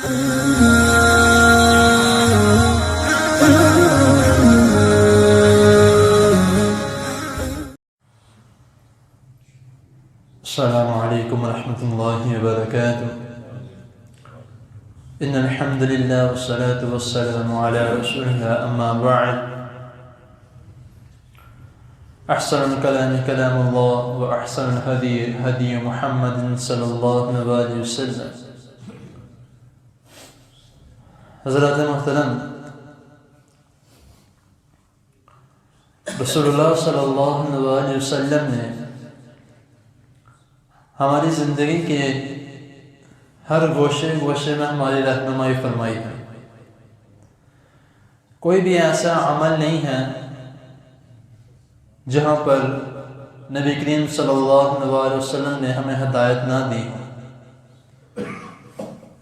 السلام علیکم ورحمۃ اللہ وبرکاتہ ان الحمد للہ والصلاة والسلام علی رسول اللہ اما بعد احسن الکلام کلام اللہ واحسن الہدی ہدی محمد صلی اللہ علیہ وسلم۔ حضرات محترم، رسول اللہ صلی اللہ علیہ وسلم نے ہماری زندگی کے ہر گوشے گوشے میں ہماری رہنمائی فرمائی ہے۔ کوئی بھی ایسا عمل نہیں ہے جہاں پر نبی کریم صلی اللہ علیہ وسلم نے ہمیں ہدایت نہ دی ہو۔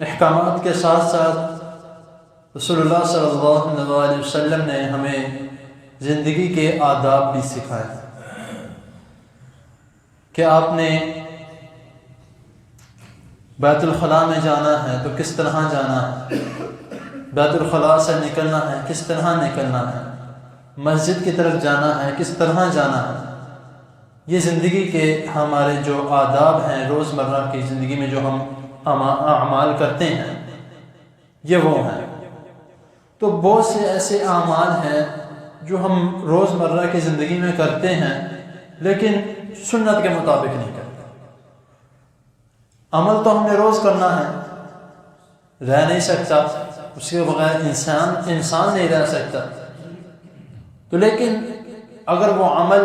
احکامات کے ساتھ ساتھ رسول اللہ صلی اللہ علیہ وسلم نے ہمیں زندگی کے آداب بھی سکھائے کہ آپ نے بیت الخلاء میں جانا ہے تو کس طرح جانا ہے، بیت الخلاء سے نکلنا ہے کس طرح نکلنا ہے، مسجد کی طرف جانا ہے کس طرح جانا ہے۔ یہ زندگی کے ہمارے جو آداب ہیں، روزمرہ کی زندگی میں جو ہم اعمال کرتے ہیں، یہ وہ ہیں۔ تو بہت سے ایسے اعمال ہیں جو ہم روزمرہ کی زندگی میں کرتے ہیں لیکن سنت کے مطابق نہیں کرتے۔ عمل تو ہم نے روز کرنا ہے، رہ نہیں سکتا اس کے بغیر انسان نہیں رہ سکتا، تو لیکن اگر وہ عمل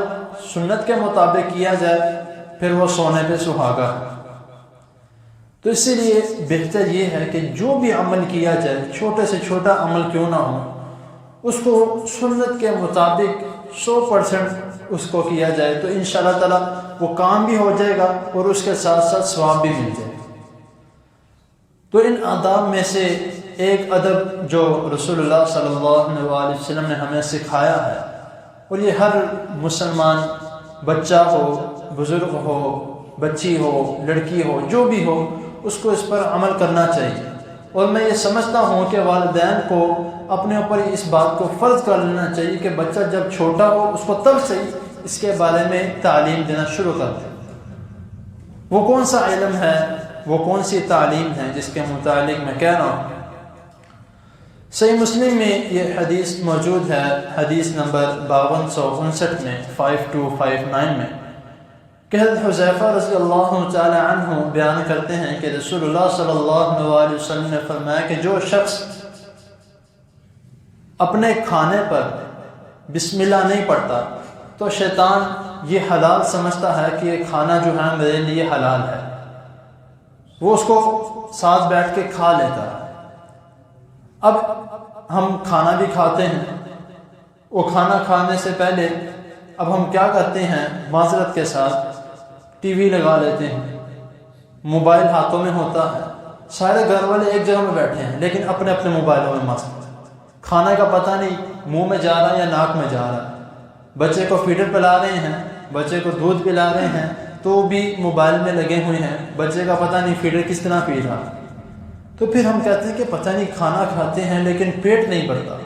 سنت کے مطابق کیا جائے پھر وہ سونے پہ سہاگا ہے۔ تو اسی لیے بہتر یہ ہے کہ جو بھی عمل کیا جائے، چھوٹے سے چھوٹا عمل کیوں نہ ہو، اس کو سنت کے مطابق 100% اس کو کیا جائے تو انشاءاللہ تعالی وہ کام بھی ہو جائے گا اور اس کے ساتھ ساتھ ثواب بھی مل جائے گا۔ تو ان آداب میں سے ایک ادب جو رسول اللہ صلی اللہ علیہ وسلم نے ہمیں سکھایا ہے، اور یہ ہر مسلمان بچہ ہو، بزرگ ہو، بچی ہو، لڑکی ہو، جو بھی ہو، اس کو اس پر عمل کرنا چاہیے۔ اور میں یہ سمجھتا ہوں کہ والدین کو اپنے اوپر اس بات کو فرض کر لینا چاہیے کہ بچہ جب چھوٹا ہو اس کو تب سے اس کے بارے میں تعلیم دینا شروع کر دیں۔ وہ کون سا علم ہے، وہ کون سی تعلیم ہے جس کے متعلق میں کہہ رہا ہوں۔ صحیح مسلم میں یہ حدیث موجود ہے، حدیث نمبر 5259 میں 5259 میں کہ حضرت حذیفہ رضی اللہ تعالی عنہ بیان کرتے ہیں کہ رسول اللہ صلی اللہ علیہ وسلم نے فرمایا کہ جو شخص اپنے کھانے پر بسم اللہ نہیں پڑھتا تو شیطان یہ حلال سمجھتا ہے کہ یہ کھانا جو ہے میرے لیے حلال ہے، وہ اس کو ساتھ بیٹھ کے کھا لیتا ہے۔ اب ہم کھانا بھی کھاتے ہیں، وہ کھانا کھانے سے پہلے اب ہم کیا کرتے ہیں، معذرت کے ساتھ ٹی وی لگا لیتے ہیں، موبائل ہاتھوں میں ہوتا ہے، سارے گھر والے ایک جگہ میں بیٹھے ہیں لیکن اپنے اپنے موبائلوں میں مست ہیں۔ کھانا کا پتہ نہیں منہ میں جا رہا ہے یا ناک میں جا رہا ہے، بچے کو فیڈر پلا رہے ہیں، بچے کو دودھ پلا رہے ہیں تو بھی موبائل میں لگے ہوئے ہیں، بچے کا پتہ نہیں فیڈر کس طرح پی رہا۔ تو پھر ہم کہتے ہیں کہ پتہ نہیں کھانا کھاتے ہیں لیکن پیٹ نہیں بھرتا،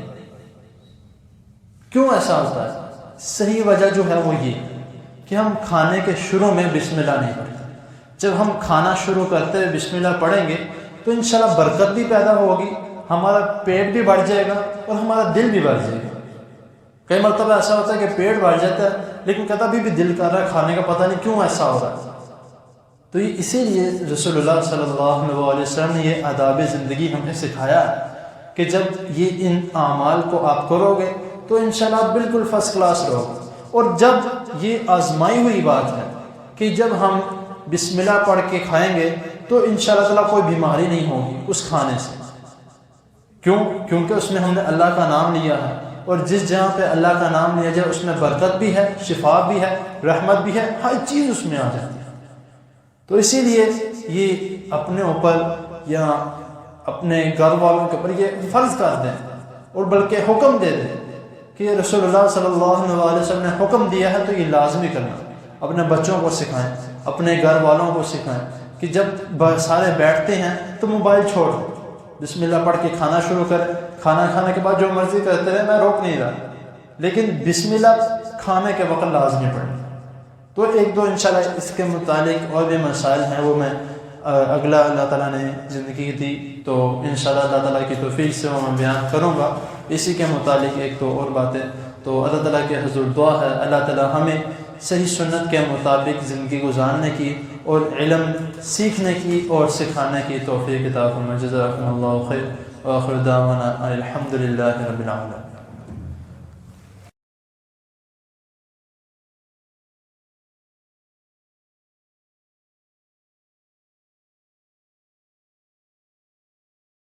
کیوں ایسا ہوتا ہے؟ صحیح وجہ جو ہے وہ یہ کہ ہم کھانے کے شروع میں بسم اللہ نہیں پڑھتے۔ جب ہم کھانا شروع کرتے ہوئے بسم اللہ پڑھیں گے تو انشاءاللہ برکت بھی پیدا ہوگی، ہمارا پیٹ بھی بڑھ جائے گا اور ہمارا دل بھی بڑھ جائے گا۔ کئی مرتبہ ایسا ہوتا ہے کہ پیٹ بڑھ جاتا ہے لیکن کہتا بھی دل کر رہا ہے کھانے کا، پتہ نہیں کیوں ایسا ہو رہا ہے۔ تو اسی لیے رسول اللہ صلی اللہ علیہ وسلم نے یہ آداب زندگی ہمیں سکھایا ہے کہ جب یہ ان اعمال کو آپ کرو گے تو انشاءاللہ آپ بالکل فرسٹ کلاس رہو گے۔ اور جب یہ آزمائی ہوئی بات ہے کہ جب ہم بسم اللہ پڑھ کے کھائیں گے تو انشاءاللہ تعالیٰ کوئی بیماری نہیں ہوگی اس کھانے سے، کیوں؟ کیونکہ اس میں ہم نے اللہ کا نام لیا ہے، اور جس جہاں پہ اللہ کا نام لیا جائے اس میں برکت بھی ہے، شفا بھی ہے، رحمت بھی ہے، ہر چیز اس میں آ جاتی ہے۔ تو اسی لیے یہ اپنے اوپر یا اپنے گھر والوں کے اوپر یہ فرض کر دیں اور بلکہ حکم دے دیں کہ رسول اللہ صلی اللہ علیہ وسلم نے حکم دیا ہے تو یہ لازمی کرنا۔ اپنے بچوں کو سکھائیں، اپنے گھر والوں کو سکھائیں کہ جب سارے بیٹھتے ہیں تو موبائل چھوڑ دیں، بسم اللہ پڑھ کے کھانا شروع کرے، کھانا کھانے کے بعد جو مرضی کرتے رہے، میں روک نہیں رہا، لیکن بسم اللہ کھانے کے وقت لازمی پڑھیں۔ تو ایک دو انشاءاللہ اس کے متعلق اور بھی مسائل ہیں، وہ میں اگلا اللہ تعالیٰ نے زندگی دی تو انشاءاللہ اللہ تعالیٰ کی توفیق سے وہ میں بیان کروں گا۔ اسی کے متعلق ایک تو اور باتیں، تو اللہ تعالیٰ کے حضور دعا ہے اللہ تعالیٰ ہمیں صحیح سنت کے مطابق زندگی گزارنے کی اور علم سیکھنے کی اور سکھانے کی توفیق عطا فرمائے۔ جزاکم اللہ خیر وآخر دعوانا الحمد للہ رب العالمین۔